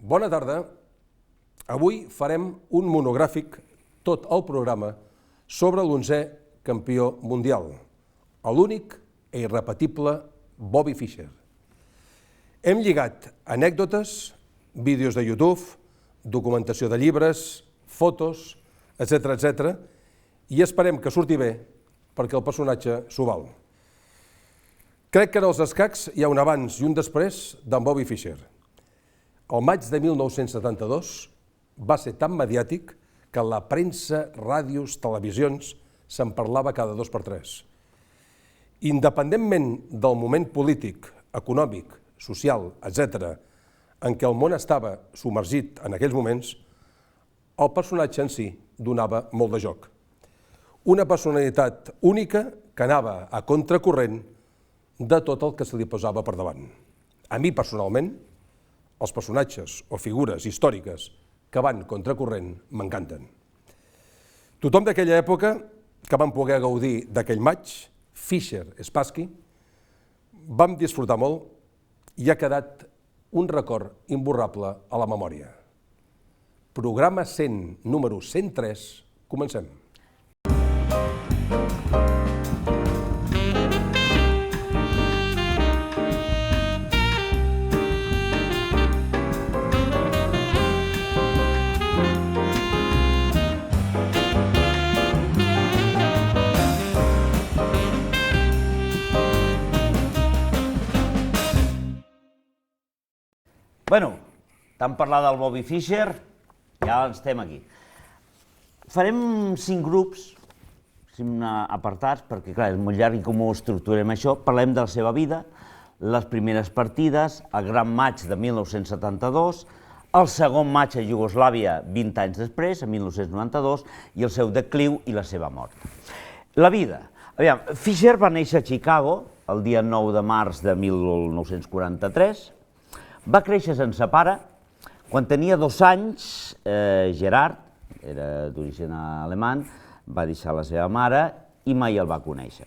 Bona tarda. Avui farem un monogràfic, tot el programa, sobre l'11è campió mundial, l'únic i irrepetible Bobby Fischer. Hem lligat anècdotes, vídeos de YouTube, documentació de llibres, fotos, etc., i esperem que surti bé perquè el personatge s'ho val. Crec que en els escacs hi ha un abans i un després d'en Bobby Fischer. El maig de 1972 va ser tan mediàtic que la premsa, ràdios, televisions se'n parlava cada 2 per 3. Independentment del moment polític, econòmic, social, etc., en què el món estava submergit en aquells moments, el personatge en si donava molt de joc. Una personalitat única que anava a contracorrent de tot el que se li posava per davant. A mi, personalment, els personatges o figures històriques que van contracorrent m'encanten. Tothom d'aquella època que vam poder gaudir d'aquell maig, Fischer, Spassky, vam disfrutar molt i ha quedat un record imborrable a la memòria. Programa 100, número 103, comencem. Bueno, tant parlar del Bobby Fischer, ja estem aquí. Farem 5 grups, 5 apartats, perquè clar, és molt llarg i com ho estructurem això. Parlem de la seva vida, les primeres partides, el gran maig de 1972, el segon maig a Iugoslàvia 20 anys després, en 1992, i el seu decliu i la seva mort. La vida. Aviam, Fischer va néixer a Chicago el dia 9 de març de 1943, va créixer sense pare. Quan tenia 2 anys, Gerard, era d'origen alemany, va deixar la seva mare i mai el va conèixer.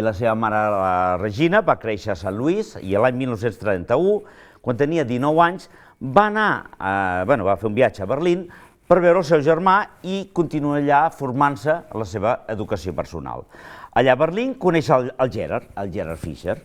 La seva mare, la Regina, va créixer a Sant Lluís i l'any 1931, quan tenia 19 anys, va fer un viatge a Berlín per veure el seu germà i continuar allà formant-se a la seva educació personal. Allà a Berlín coneix el Gerard Fischer.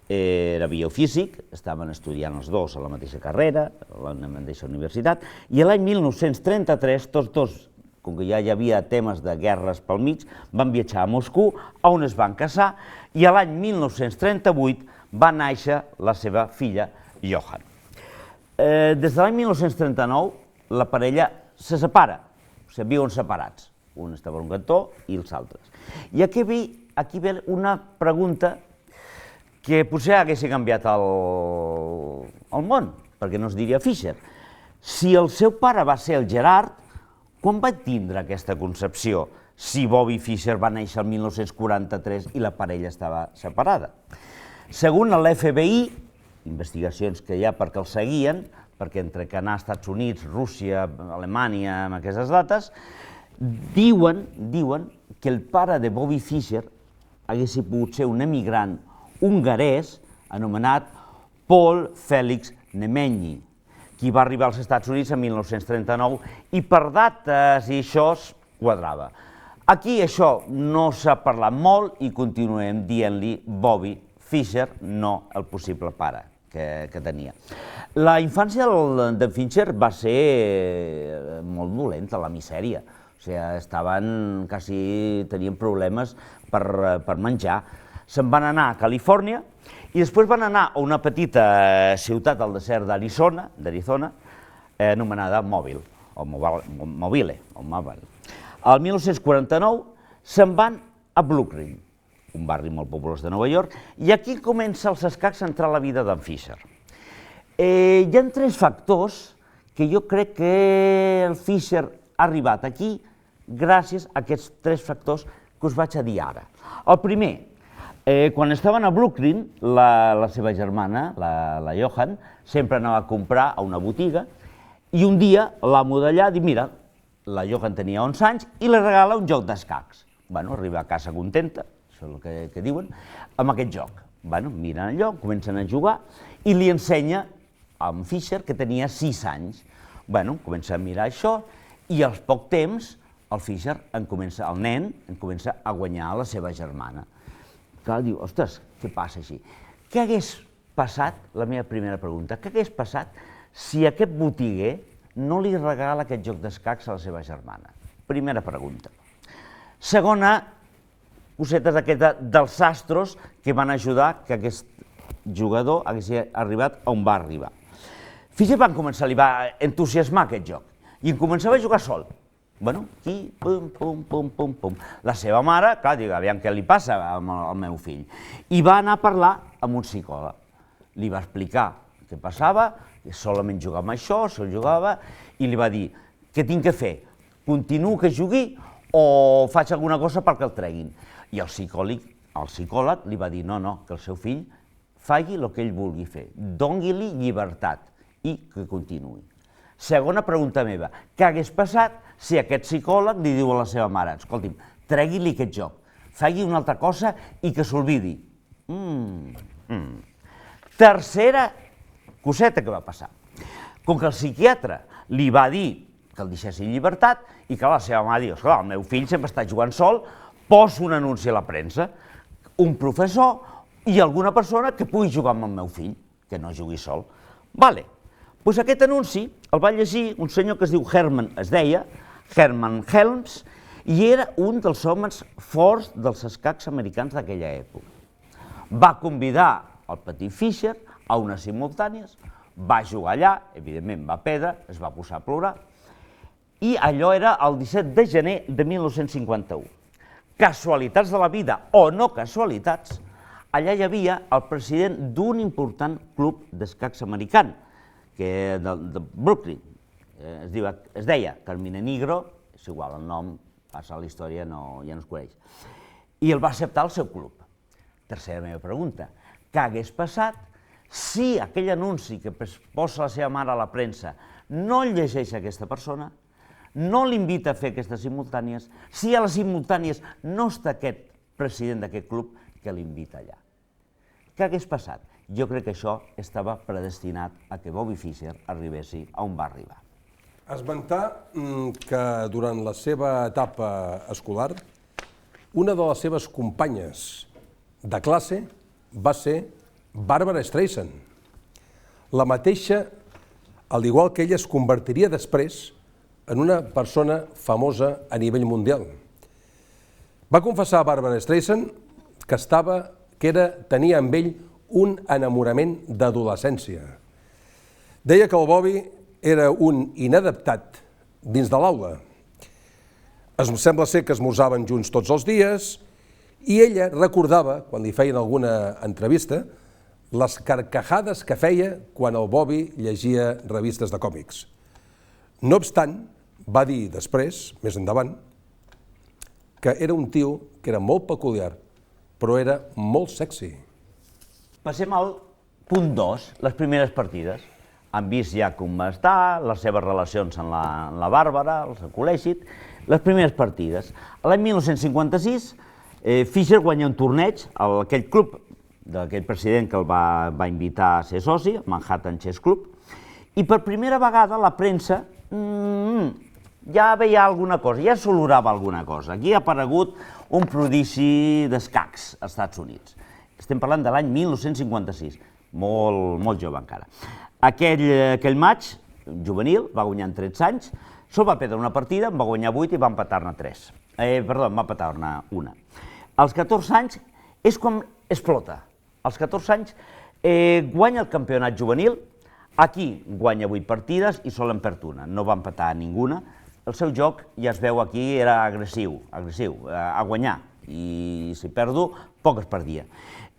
Era biofísic, estaven estudiant els dos a la mateixa carrera, a la mateixa universitat, i l'any 1933, tots dos, com que ja hi havia temes de guerres pel mig, van viatjar a Moscou, on es van casar, i l'any 1938 va néixer la seva filla, Johann. Des de l'any 1939, la parella se separa, o sigui, viuen separats, un estava a un cantó i els altres. I aquí ve una pregunta que potser hagués canviat el món, perquè no es diria Fischer. Si el seu pare va ser el Gerard, quan va tindre aquesta concepció? Si Bobby Fischer va néixer el 1943 i la parella estava separada. Segons l'FBI, investigacions que hi ha perquè el seguien, perquè entre que anar als Estats Units, Rússia, Alemanya, amb aquestes dates, diuen que el pare de Bobby Fischer hagués pogut ser un emigrant hongarès anomenat Paul Felix Nemenyi, qui va arribar als Estats Units en 1939 i per dates i això es quadrava. Aquí això no s'ha parlat molt i continuem dient-li Bobby Fischer, no el possible pare que tenia. La infància de Fischer va ser molt dolenta, la misèria. O sigui, tenien problemes per menjar. Se'n van anar a Califòrnia i després van anar a una petita ciutat al desert d'Arizona, anomenada Mobile. El 1949 se'n van a Brooklyn, un barri molt populós de Nova York, i aquí comença els escacs a entrar a la vida d'en Fischer. Hi ha 3 factors que jo crec que el Fischer ha arribat aquí gràcies a aquests 3 factors que us vaig a dir ara. El primer, quan estaven a Brooklyn, la seva germana, la Johann, sempre anava a comprar a una botiga i un dia l'amo d'allà diu, mira, la Johann tenia 11 anys i li regala un joc d'escacs. Arriba a casa contenta, això és el que diuen, amb aquest joc. Miren el joc, comencen a jugar i li ensenya amb Fischer, que tenia 6 anys. Bueno, comença a mirar això i al poc temps el Fischer, el nen, comença a guanyar la seva germana. Clar, diu, ostres, què passa així? Què hagués passat, la meva primera pregunta, què hagués passat si aquest botiguer no li regala aquest joc d'escacs a la seva germana? Primera pregunta. Segona, cosetes aquestes dels astros que van ajudar que aquest jugador hagués arribat on va arribar. Fischer li va entusiasmar aquest joc i començava a jugar sol. Bueno, aquí, pum, pum, pum, pum, pum. La seva mare, clar, diu, aviam què li passa al meu fill. I va anar a parlar amb un psicòleg. Li va explicar què passava, que solament jugava amb això, sol jugava, i li va dir, què tinc que fer? Continuo que jugui o faig alguna cosa perquè el treguin? I el psicòleg li va dir, no, que el seu fill faci el que ell vulgui fer, doni-li llibertat i que continuï. Segona pregunta meva, què hagués passat si aquest psicòleg li diu a la seva mare, escolti'm, tregui-li aquest joc, faci una altra cosa i que s'olvidi? Tercera coseta que va passar. Com que el psiquiatre li va dir que el deixessin llibertat i que la seva mare diu, esclar, el meu fill sempre està jugant sol, poso un anunci a la premsa, un professor i alguna persona que pugui jugar amb el meu fill, que no jugui sol. Vale. Doncs aquest anunci el va llegir un senyor que es diu Hermann Helms, i era un dels homes forts dels escacs americans d'aquella època. Va convidar el petit Fischer a unes simultànies, va jugar allà, evidentment va perdre, es va posar a plorar, i allò era el 17 de gener de 1951. Casualitats de la vida o no casualitats, allà hi havia el president d'un important club d'escacs americà, de Brooklyn, es deia Carmine Nigro, és igual, el nom passa a la història, ja no es coneix, i el va acceptar al seu club. Tercera meva pregunta, què hagués passat si aquell anunci que posa la seva mare a la premsa no el llegeix aquesta persona, no l'invita a fer aquestes simultànies, si a les simultànies no està aquest president d'aquest club que l'invita allà? Què hagués passat? Jo crec que això estava predestinat a que Bobby Fischer arribessi a on va arribar. Esmentar que durant la seva etapa escolar, una de les seves companyes de classe va ser Barbra Streisand. La mateixa, al igual que ella, es convertiria després en una persona famosa a nivell mundial. Va confessar a Barbra Streisand que tenia amb ell un enamorament d'adolescència. Deia que el Bobby era un inadaptat dins de l'aula. Sembla ser que esmorzaven junts tots els dies i ella recordava, quan li feien alguna entrevista, les carcajades que feia quan el Bobby llegia revistes de còmics. No obstant, va dir després, més endavant, que era un tio que era molt peculiar, però era molt sexy. Passem al punt 2, les primeres partides. Han vist ja com va estar, les seves relacions amb la Bàrbara, el col·legi, les primeres partides. L'any 1956, Fischer guanya un torneig a aquell club d'aquell president que el va invitar a ser soci, el Manhattan Chess Club, i per primera vegada la premsa ja veia alguna cosa, ja s'olorava alguna cosa. Aquí ha aparegut un prodigi d'escacs als Estats Units. Estem parlant de l'any 1956, molt jove encara. Aquell maig juvenil, va guanyar en 13 anys, sol va perdre una partida, en va guanyar 8 i va empatar-ne 3. Perdó, en va empatar-ne 1. Als 14 anys és quan explota. Als 14 anys guanya el campionat juvenil, aquí guanya 8 partides i sol en perd una, no va empatar a ninguna. El seu joc, ja es veu aquí, era agressiu, a guanyar, i si perdo, poc es perdia.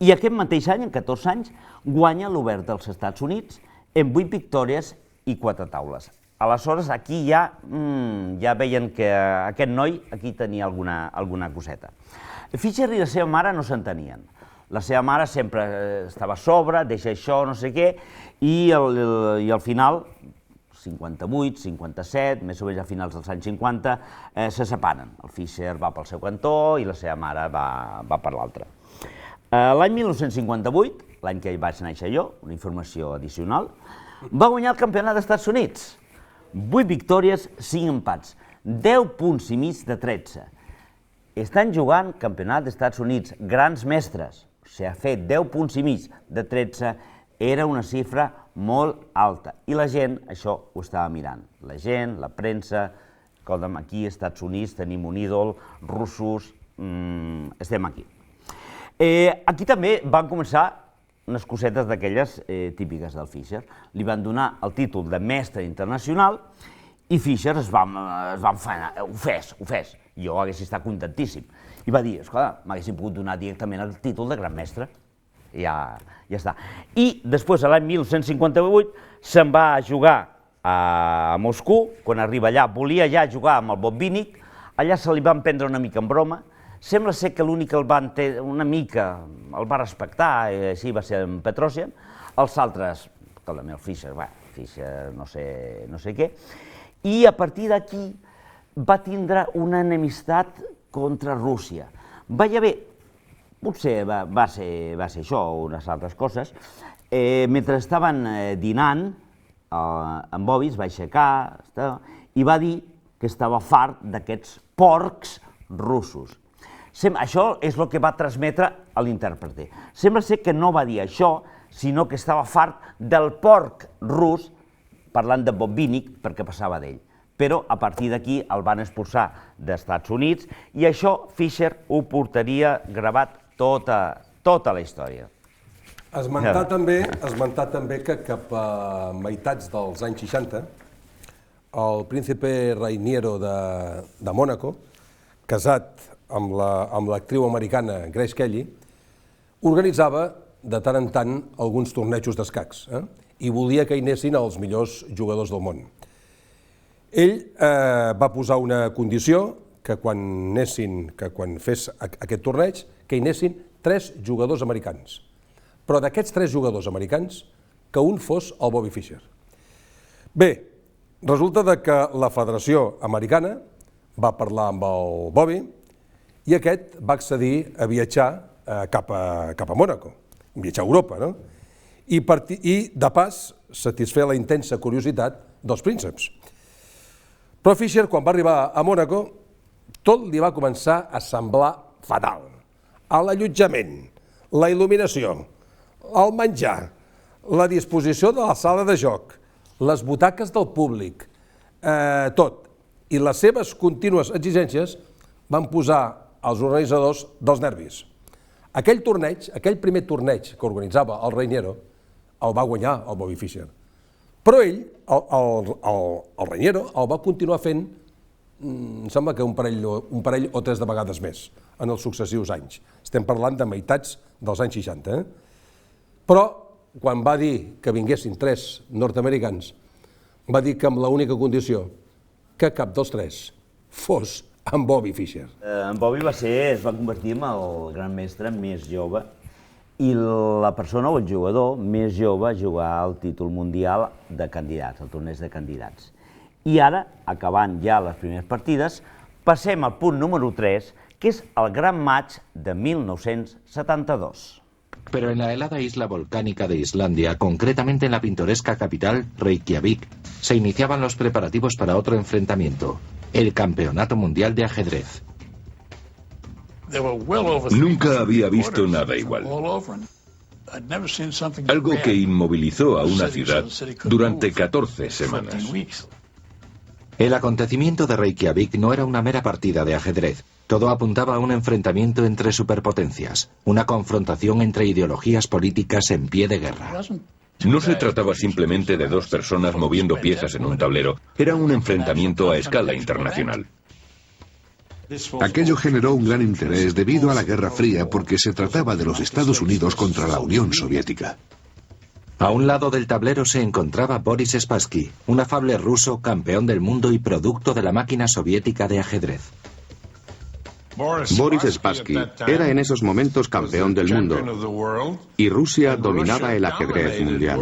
I aquest mateix any, en 14 anys, guanya l'Obert dels Estats Units en 8 victòries i 4 taules. Aleshores, aquí ja veien que aquest noi aquí tenia alguna coseta. Fischer i la seva mare no s'entenien. La seva mare sempre estava a sobre, deixa això, no sé què, i al final, 58, 57, més o menys a finals dels anys 50, se separen. El Fischer va pel seu cantó i la seva mare va per l'altre. L'any 1958, l'any que vaig néixer jo, una informació addicional, va guanyar el campionat dels Estats Units. 8 victòries, 5 empats, 10 punts i mig de 13. Estan jugant campionat dels Estats Units, grans mestres. O sigui, ha fet 10 punts i mig de 13, era una xifra molt alta. I la gent això ho estava mirant. La gent, la premsa, escolta'm, aquí als Estats Units tenim un ídol, russos, estem aquí. Aquí també van començar unes cosetes d'aquelles típiques del Fischer. Li van donar el títol de mestre internacional i Fischer es va enfadar, ho fes. Jo hagués estat contentíssim. I va dir, escolta, m'haguessin pogut donar directament el títol de gran mestre. Ja està. I després, l'any 1958, se'n va a jugar a Moscou. Quan arriba allà, volia ja jugar amb el Botvinnik. Allà se li van prendre una mica en broma. Sembla ser que l'únic que una mica el va respectar, i així va ser en Petrosian. Els altres, escolta'm, el Fischer, no sé què. I a partir d'aquí va tindre una enemistat contra Rússia. Va haver, potser va ser això o unes altres coses, mentre estaven dinant, en Bobby es va aixecar i va dir que estava fart d'aquests porcs russos. Això és el que va transmetre a l'intèrprete. Sembla ser que no va dir això, sinó que estava fart del porc rus, parlant de Botvinnik, perquè passava d'ell. Però a partir d'aquí el van expulsar dels Estats Units i això Fischer ho portaria gravat tota la història. Esmentar també que cap a meitats dels anys 60 el príncipe Rainiero de Mònaco, casat amb l'actriu americana Grace Kelly, organitzava de tant en tant alguns tornejos d'escacs i volia que hi anessin els millors jugadors del món. Ell va posar una condició, que quan fes aquest torneig, que hi anessin 3 jugadors americans. Però d'aquests 3 jugadors americans, que un fos el Bobby Fischer. Bé, resulta que la Federació Americana va parlar amb el Bobby i aquest va accedir a viatjar cap a Mònaco, viatjar a Europa, no? I de pas satisfer la intensa curiositat dels prínceps. Però Fischer, quan va arribar a Mònaco, tot li va començar a semblar fatal. L'allotjament, la il·luminació, el menjar, la disposició de la sala de joc, les butaques del públic, tot. I les seves contínues exigències van posar als organitzadors dels nervis. Aquell primer torneig que organitzava el Rainiero, el va guanyar el Bobby Fischer. Però ell, el Rainiero, el va continuar fent, em sembla que un parell o 3 de vegades més en els successius anys. Estem parlant de meitats dels anys 60. Però, quan va dir que vinguessin 3 nord-americans, va dir que amb l'única condició que cap dels 3 fos en Bobby Fischer. En Bobby es va convertir en el gran mestre més jove i la persona o el jugador més jove a jugar al títol mundial de candidats, el torneig de candidats. I ara, acabant ja les primeres partides, passem al punt número 3, que es el gran match de 1972. Pero en la helada isla volcánica de Islandia, concretamente en la pintoresca capital, Reykjavik, se iniciaban los preparativos para otro enfrentamiento, el Campeonato Mundial de Ajedrez. Nunca había visto nada igual. Algo que inmovilizó a una ciudad durante 14 semanas. El acontecimiento de Reykjavik no era una mera partida de ajedrez. Todo apuntaba a un enfrentamiento entre superpotencias, una confrontación entre ideologías políticas en pie de guerra. No se trataba simplemente de dos personas moviendo piezas en un tablero, era un enfrentamiento a escala internacional. Aquello generó un gran interés debido a la Guerra Fría porque se trataba de los Estados Unidos contra la Unión Soviética. A un lado del tablero se encontraba Boris Spassky, un afable ruso, campeón del mundo y producto de la máquina soviética de ajedrez. Boris Spassky era en esos momentos campeón del mundo y Rusia dominaba el ajedrez mundial.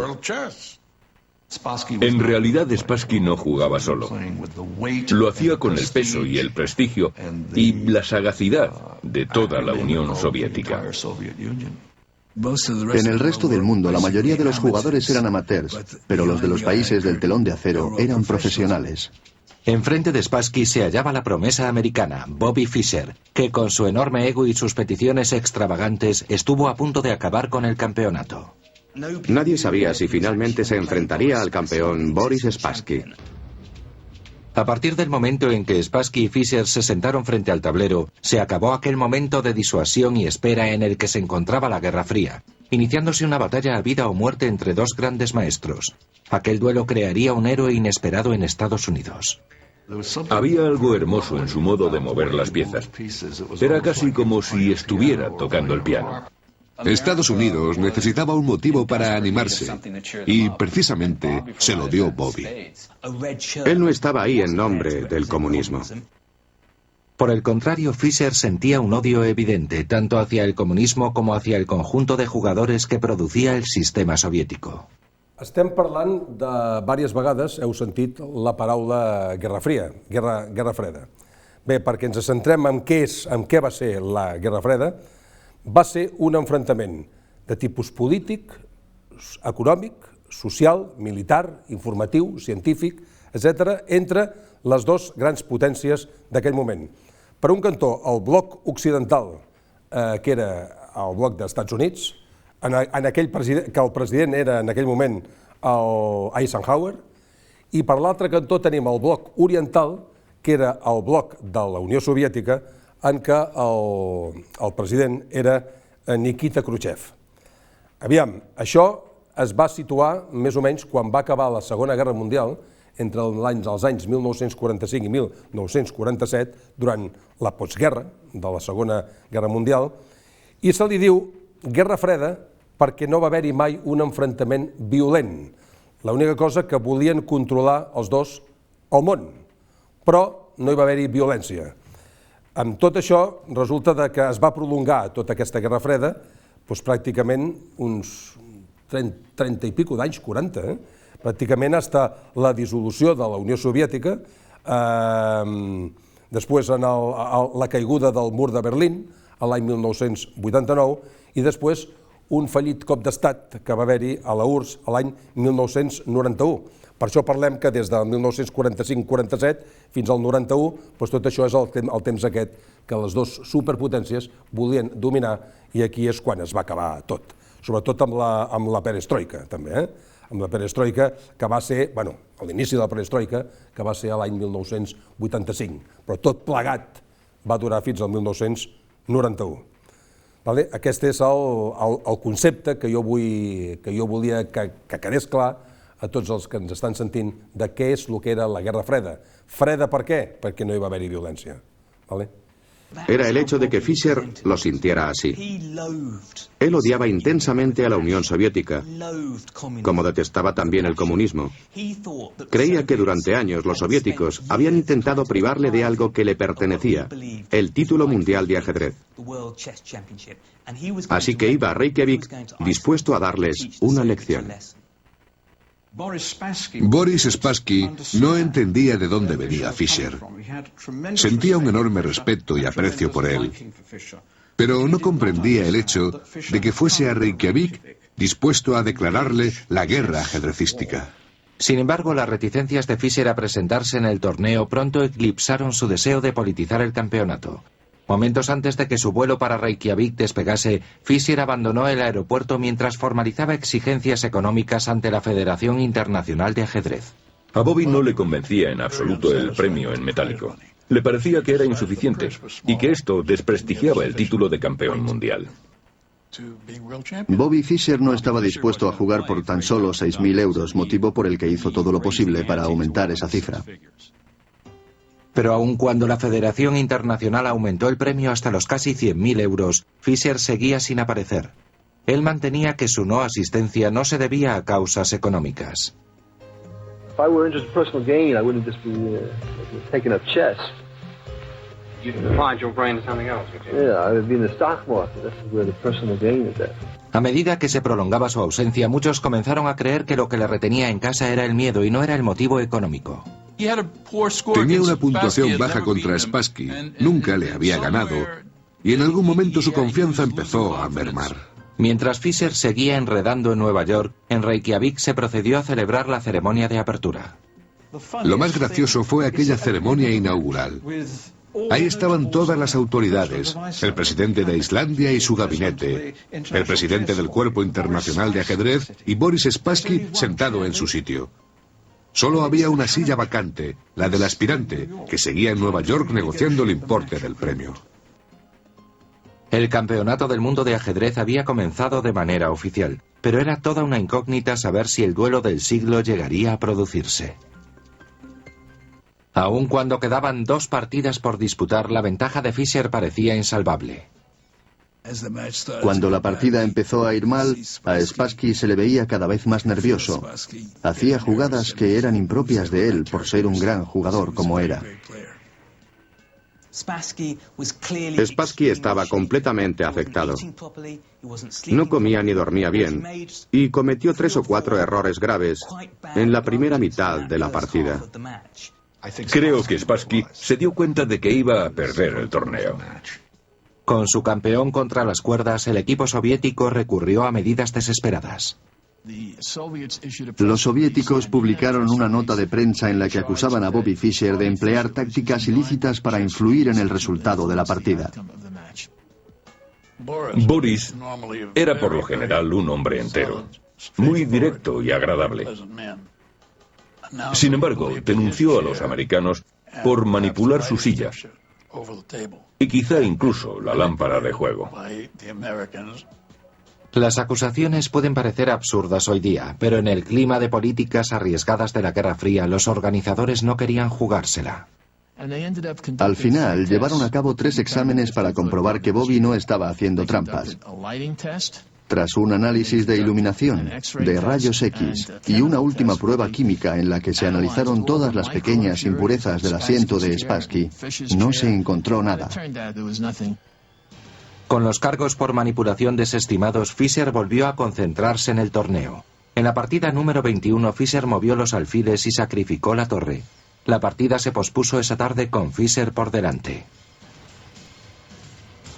En realidad Spassky no jugaba solo. Lo hacía con el peso y el prestigio y la sagacidad de toda la Unión Soviética. En el resto del mundo, la mayoría de los jugadores eran amateurs, pero los de los países del telón de acero eran profesionales. Enfrente de Spassky se hallaba la promesa americana, Bobby Fischer, que con su enorme ego y sus peticiones extravagantes estuvo a punto de acabar con el campeonato. Nadie sabía si finalmente se enfrentaría al campeón Boris Spassky. A partir del momento en que Spassky y Fischer se sentaron frente al tablero, se acabó aquel momento de disuasión y espera en el que se encontraba la Guerra Fría, iniciándose una batalla a vida o muerte entre dos grandes maestros. Aquel duelo crearía un héroe inesperado en Estados Unidos. Había algo hermoso en su modo de mover las piezas. Era casi como si estuviera tocando el piano. Estados Unidos necesitaba un motivo para animarse, y precisamente se lo dio Bobby. Él no estaba ahí en nombre del comunismo. Por el contrario, Fischer sentía un odio evidente tanto hacia el comunismo como hacia el conjunto de jugadores que producía el sistema soviético. Estem parlant de diverses vegades, heu sentit la paraula Guerra Fria, Guerra Freda. Bé, perquè ens centrem en què va ser la Guerra Freda, va ser un enfrontament de tipus polític, econòmic, social, militar, informatiu, científic, etc., entre les dues grans potències d'aquell moment. Per un cantó, el bloc occidental, que era el bloc dels Estats Units, que el president era en aquell moment Eisenhower, i per l'altre cantó tenim el bloc oriental, que era el bloc de la Unió Soviètica, en què el president era Nikita Khrushchev. Aviam, això es va situar més o menys quan va acabar la Segona Guerra Mundial, entre els anys 1945 i 1947, durant la postguerra de la Segona Guerra Mundial, i se li diu Guerra Freda perquè no va haver-hi mai un enfrontament violent. L'única cosa que volien controlar els dos el món, però no hi va haver-hi violència. Amb tot això, resulta que es va prolongar tota aquesta Guerra Freda pràcticament uns 30 i pico d'anys, 40, pràcticament fins a la dissolució de la Unió Soviètica, després la caiguda del mur de Berlín, l'any 1989, i després un fallit cop d'estat que va haver-hi a la URSS l'any 1991. Per això parlem que des del 1945-47 fins al 91, tot això és el temps aquest que les dues superpotències volien dominar, i aquí és quan es va acabar tot. Sobretot amb la perestroika, també. Amb la perestroika, que va ser, a l'inici de la perestroika, que va ser l'any 1985. Però tot plegat va durar fins al 1991. Aquest és el concepte que jo volia que quedés clar a tots els que ens estan sentint de què és el que era la Guerra Freda. Freda per què? Perquè no hi va haver-hi violència. Era el hecho de que Fischer lo sintiera así. Él odiaba intensamente a la Unión Soviética, como detestaba también el comunismo. Creía que durante años los soviéticos habían intentado privarle de algo que le pertenecía, el título mundial de ajedrez. Así que iba a Reykjavik dispuesto a darles una lección. Boris Spassky no entendía de dónde venía Fischer. Sentía un enorme respeto y aprecio por él, pero no comprendía el hecho de que fuese a Reykjavik dispuesto a declararle la guerra ajedrecística. Sin embargo, las reticencias de Fischer a presentarse en el torneo pronto eclipsaron su deseo de politizar el campeonato. Momentos antes de que su vuelo para Reykjavik despegase, Fischer abandonó el aeropuerto mientras formalizaba exigencias económicas ante la Federación Internacional de Ajedrez. A Bobby no le convencía en absoluto el premio en metálico. Le parecía que era insuficiente y que esto desprestigiaba el título de campeón mundial. Bobby Fischer no estaba dispuesto a jugar por tan solo 6.000 euros, motivo por el que hizo todo lo posible para aumentar esa cifra. Pero aun cuando la Federación Internacional aumentó el premio hasta los casi 100.000 euros, Fischer seguía sin aparecer. Él mantenía que su no asistencia no se debía a causas económicas. A medida que se prolongaba su ausencia, muchos comenzaron a creer que lo que le retenía en casa era el miedo y no era el motivo económico. Tenía una puntuación baja contra Spassky, nunca le había ganado, y en algún momento su confianza empezó a mermar. Mientras Fischer seguía enredando en Nueva York, en Reykjavik se procedió a celebrar la ceremonia de apertura. Lo más gracioso fue aquella ceremonia inaugural. Ahí estaban todas las autoridades, el presidente de Islandia y su gabinete, el presidente del Cuerpo Internacional de Ajedrez y Boris Spassky sentado en su sitio. Solo había una silla vacante, la del aspirante, que seguía en Nueva York negociando el importe del premio. El campeonato del mundo de ajedrez había comenzado de manera oficial, pero era toda una incógnita saber si el duelo del siglo llegaría a producirse. Aun cuando quedaban 2 partidas por disputar, la ventaja de Fischer parecía insalvable. Cuando la partida empezó a ir mal, a Spassky se le veía cada vez más nervioso. Hacía jugadas que eran impropias de él por ser un gran jugador como era. Spassky estaba completamente afectado. No comía ni dormía bien y cometió 3 o 4 errores graves en la primera mitad de la partida. Creo que Spassky se dio cuenta de que iba a perder el torneo. Con su campeón contra las cuerdas, el equipo soviético recurrió a medidas desesperadas. Los soviéticos publicaron una nota de prensa en la que acusaban a Bobby Fischer de emplear tácticas ilícitas para influir en el resultado de la partida. Boris era por lo general un hombre entero, muy directo y agradable. Sin embargo, denunció a los americanos por manipular su silla y quizá incluso la lámpara de juego. Las acusaciones pueden parecer absurdas hoy día, pero en el clima de políticas arriesgadas de la Guerra Fría, los organizadores no querían jugársela. Al final, llevaron a cabo 3 exámenes para comprobar que Bobby no estaba haciendo trampas. Tras un análisis de iluminación, de rayos X y una última prueba química en la que se analizaron todas las pequeñas impurezas del asiento de Spassky, no se encontró nada. Con los cargos por manipulación desestimados, Fischer volvió a concentrarse en el torneo. En la partida número 21, Fischer movió los alfiles y sacrificó la torre. La partida se pospuso esa tarde con Fischer por delante.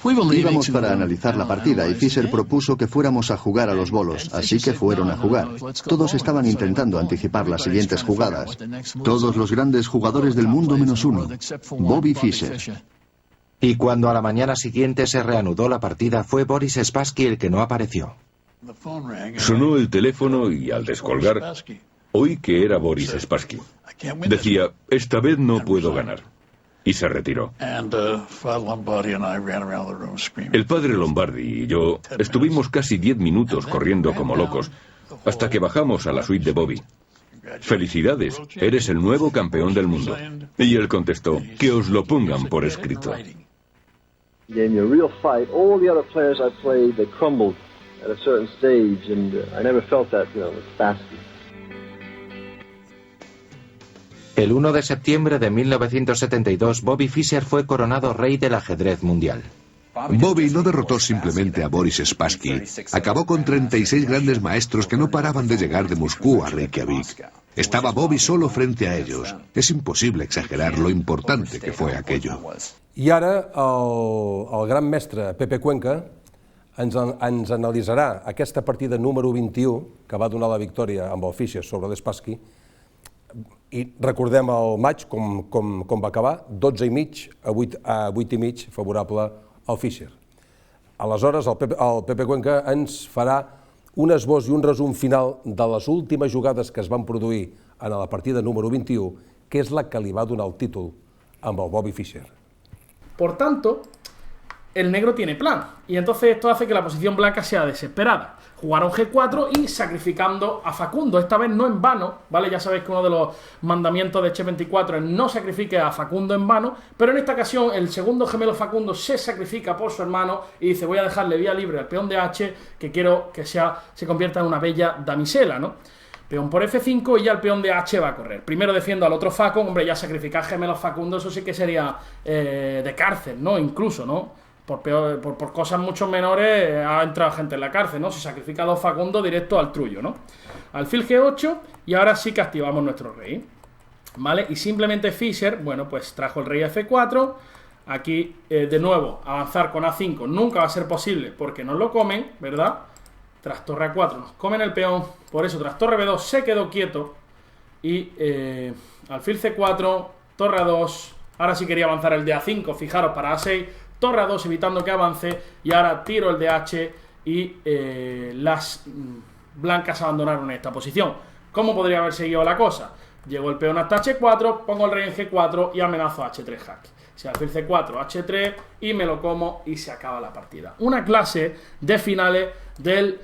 Íbamos para analizar la partida y Fischer propuso que fuéramos a jugar a los bolos, así que fueron a jugar. Todos estaban intentando anticipar las siguientes jugadas. Todos los grandes jugadores del mundo menos uno, Bobby Fischer. Y cuando a la mañana siguiente se reanudó la partida, fue Boris Spassky el que no apareció. Sonó el teléfono y al descolgar, oí que era Boris Spassky. Decía, esta vez no puedo ganar. Y se retiró. El padre Lombardi y yo estuvimos casi 10 minutos corriendo como locos, hasta que bajamos a la suite de Bobby. Felicidades, eres el nuevo campeón del mundo. Y él contestó, que os lo pongan por escrito. Gave me a real fight. All the other players I played, they crumbled at a certain stage, and I never felt that, with Spassky. El 1 de septiembre de 1972, Bobby Fischer fue coronado rey del ajedrez mundial. Bobby no derrotó simplemente a Boris Spassky, acabó con 36 grandes maestros que no paraban de llegar de Moscú a Reykjavik. Estaba Bobby solo frente a ellos. És impossible exagerar lo importante que fue aquello. I ara el gran mestre Pepe Cuenca ens analitzarà aquesta partida número 21 que va donar la victòria amb el Fischer sobre l'Spassky. I recordem el maig com va acabar, 12,5 a 8,5 favorable al Fischer. Aleshores el Pepe Cuenca ens farà un esbós i un resum final de les últimes jugades que es van produir en la partida número 21, que és la que li va donar el títol amb el Bobby Fischer. Por tanto, el negro tiene plan, y entonces esto hace que la posición blanca sea desesperada. Jugaron G4 y sacrificando a Facundo, esta vez no en vano, ¿vale? Ya sabéis que uno de los mandamientos de Che24 es no sacrifique a Facundo en vano, pero en esta ocasión el segundo gemelo Facundo se sacrifica por su hermano y dice, voy a dejarle vía libre al peón de H, que quiero que se convierta en una bella damisela, ¿no? Peón por F5 y ya el peón de H va a correr. Primero defiendo al otro Faco, hombre, ya sacrificar gemelos Facundo, eso sí que sería de cárcel, ¿no? Incluso, ¿no? Por cosas mucho menores ha entrado gente en la cárcel, ¿no? Se sacrifica a 2 Facundo directo al trullo, ¿no? Alfil G8 y ahora sí que activamos nuestro rey, ¿vale? Y simplemente Fischer, bueno, pues trajo el rey a F4, Aquí, de nuevo, avanzar con A5 nunca va a ser posible porque nos lo comen, ¿verdad? Tras torre A4 nos comen el peón, por eso tras torre B2 se quedó quieto y alfil C4, torre A2, ahora sí quería avanzar el de A5, fijaros, para A6, torre A2 evitando que avance y ahora tiro el de H y las blancas abandonaron esta posición. ¿Cómo podría haber seguido la cosa? Llegó el peón hasta H4, pongo el rey en G4 y amenazo a H3 jaque. Si alfil C4, H3 y me lo como y se acaba la partida. Una clase de finales del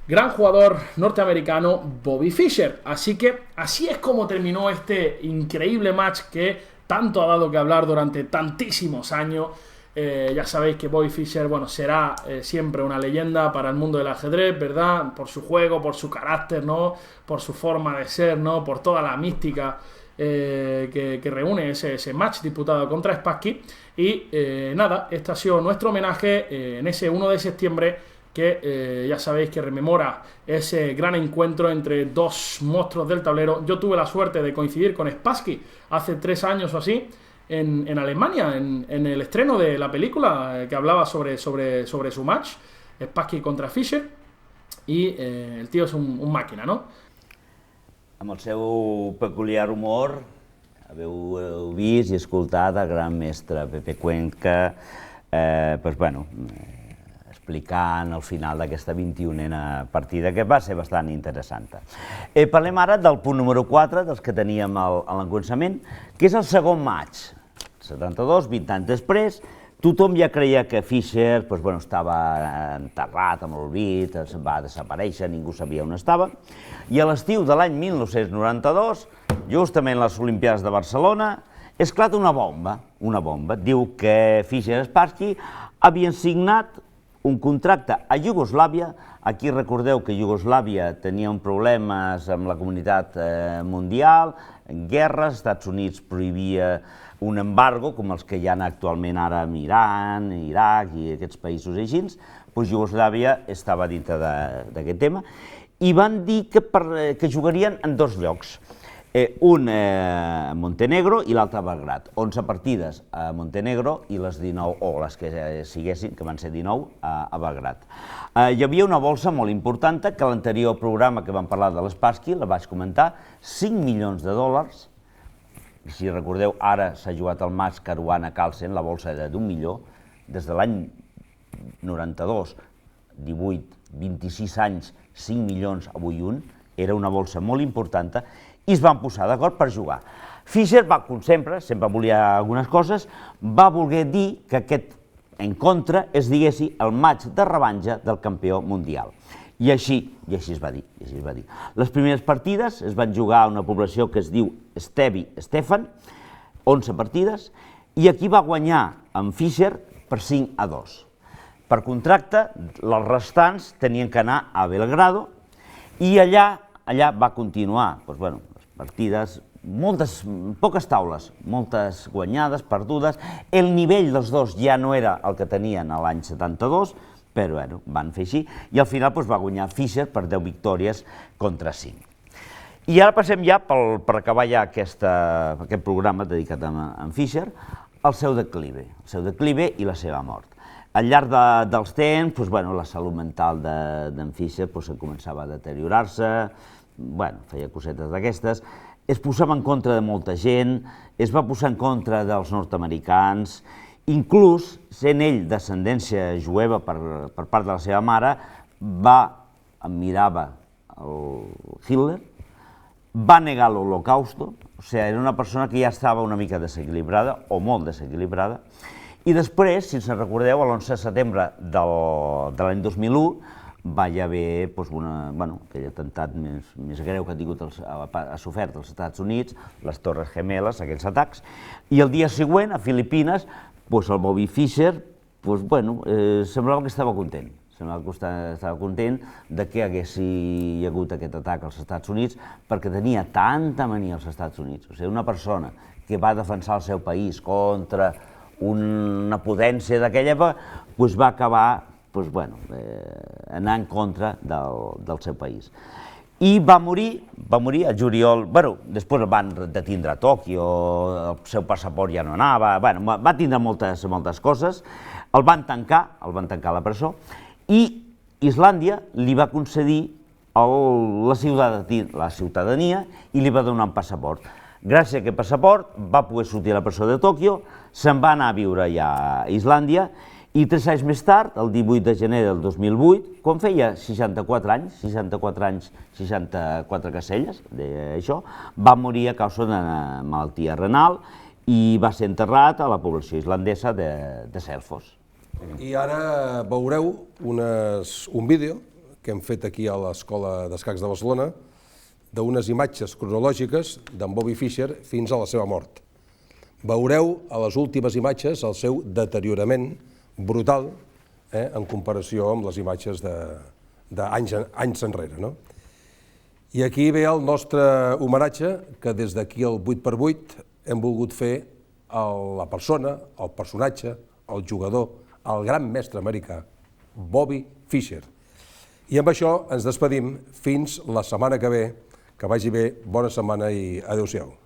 gran jugador norteamericano Bobby Fischer. Así que así es como terminó este increíble match que tanto ha dado que hablar durante tantísimos años. Ya sabéis que Bobby Fischer, bueno, será siempre una leyenda para el mundo del ajedrez, ¿verdad? Por su juego, por su carácter, ¿no? Por su forma de ser, ¿no? Por toda la mística que reúne ese match disputado contra Spassky. Y nada, este ha sido nuestro homenaje en ese 1 de septiembre que ya sabéis que rememora ese gran encuentro entre dos monstruos del tablero. Yo tuve la suerte de coincidir con Spassky hace 3 años o así en Alemania, en el estreno de la película que hablaba sobre su match, Spassky contra Fischer, i el tio és un màquina, no? Amb el seu peculiar humor, heu vist i escoltat el gran mestre Pepe Cuenca, explicant el final d'aquesta 21a partida, que va ser bastant interessant. Parlem ara del punt número 4, dels que teníem a l'enconçament, que és el segon match. 72, 20 anys després, tothom ja creia que Fischer estava enterrat amb l'olvid, va desaparèixer, ningú sabia on estava, i a l'estiu de l'any 1992, justament a les Olimpiades de Barcelona, esclata una bomba. Diu que Fischer i Spassky havien signat un contracte a Iugoslàvia. Aquí recordeu que Iugoslàvia tenia problemes amb la comunitat mundial, guerres, Estats Units prohibia un embargo, com els que hi ha actualment ara amb Iran, Iraq i aquests països així, doncs Iugoslàvia estava dintre d'aquest tema, i van dir que jugarien en 2 llocs, un a Montenegro i l'altre a Belgrad. 11 partides a Montenegro i les 19, o les que siguessin, que van ser 19, a Belgrad. Hi havia una bolsa molt important, que l'anterior programa que vam parlar de l'Spassky, la vaig comentar, $5 milions. Si recordeu, ara s'ha jugat el match Caruana-Carlsen, la bolsa era d'1 milió, des de l'any 92, 18, 26 anys, 5 milions, avui un, era una bolsa molt important, i es van posar d'acord per jugar. Fischer, com sempre volia algunes coses, va voler dir que aquest encontre es diguessi el match de revanxa del campió mundial. I així es va dir. Les primeres partides es van jugar a una població que es diu Stefan, 11 partides, i aquí va guanyar en Fischer per 5-2. Per contracte, els restants tenien que anar a Belgrado, i allà va continuar les partides, poques taules, moltes guanyades, perdudes. El nivell dels dos ja no era el que tenien l'any 72, però van fer així, i al final va guanyar Fischer per 10 victòries contra 5. I ara passem ja, per acabar ja aquest programa dedicat a Fischer, al seu declive i la seva mort. Al llarg dels temps, la salut mental d'en Fischer començava a deteriorar-se, feia cosetes d'aquestes, es posava en contra de molta gent, es va posar en contra dels nord-americans, inclús, sent ell d'ascendència jueva per part de la seva mare, admirava Hitler, va negar l'Holocausto, era una persona que ja estava una mica desequilibrada, o molt desequilibrada, i després, si se'n recordeu, l'11 de setembre de l'any 2001 va haver aquell atemptat més greu que ha sofert als Estats Units, les Torres Gemeles, aquells atacs, i el dia següent, a Filipines, el Bobby Fischer semblava que estava content. Estava content que haguessi hagut aquest atac als Estats Units perquè tenia tanta mania als Estats Units. O sigui, una persona que va defensar el seu país contra una potència d'aquella època va acabar anant en contra del seu país. i va morir a juliol. Bueno, després el van detindre a Tòquio, el seu passaport ja no anava, bueno, va tindre moltes coses, el van tancar a la presó, i Islàndia li va concedir la ciutadania i li va donar un passaport. Gràcies a aquest passaport va poder sortir a la presó de Tòquio, se'n va anar a viure ja a Islàndia, i 3 anys més tard, el 18 de gener del 2008, quan feia 64 anys, 64 caselles, d'això, va morir a causa d'una malaltia renal i va ser enterrat a la població islandesa de Selfoss. I ara veureu un vídeo que hem fet aquí a l'Escola d'Escacs de Barcelona d'unes imatges cronològiques d'en Bobby Fischer fins a la seva mort. Veureu a les últimes imatges el seu deteriorament brutal en comparació amb les imatges d'anys enrere. I aquí ve el nostre homenatge que des d'aquí al 8x8 hem volgut fer a la persona, al personatge, al jugador, al gran mestre americà, Bobby Fischer. I amb això ens despedim fins la setmana que ve. Que vagi bé, bona setmana i adéu-siau.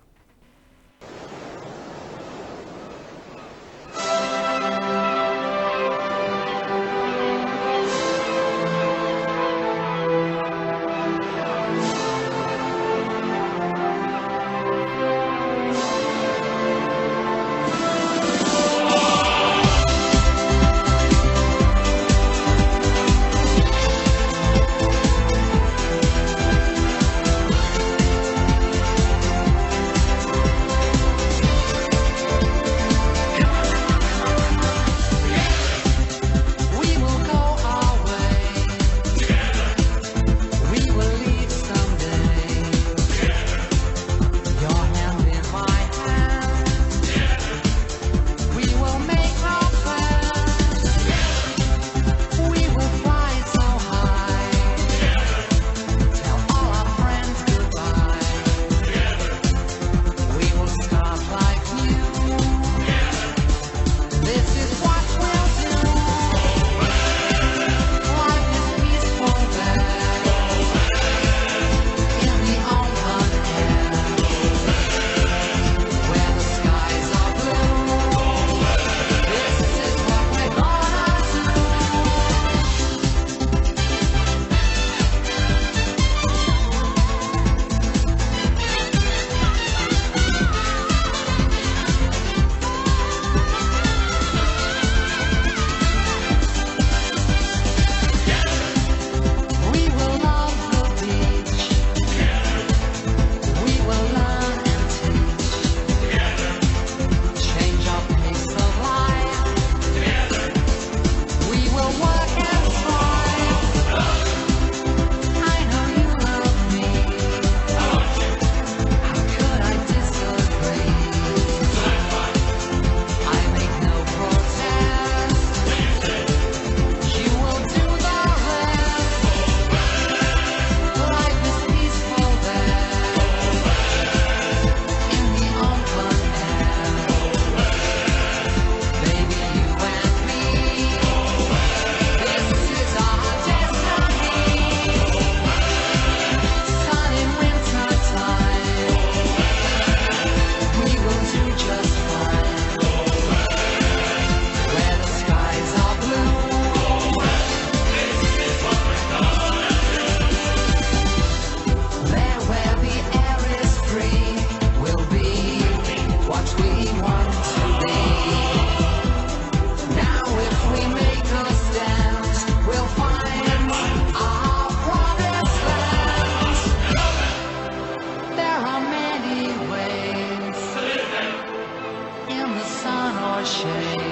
shade.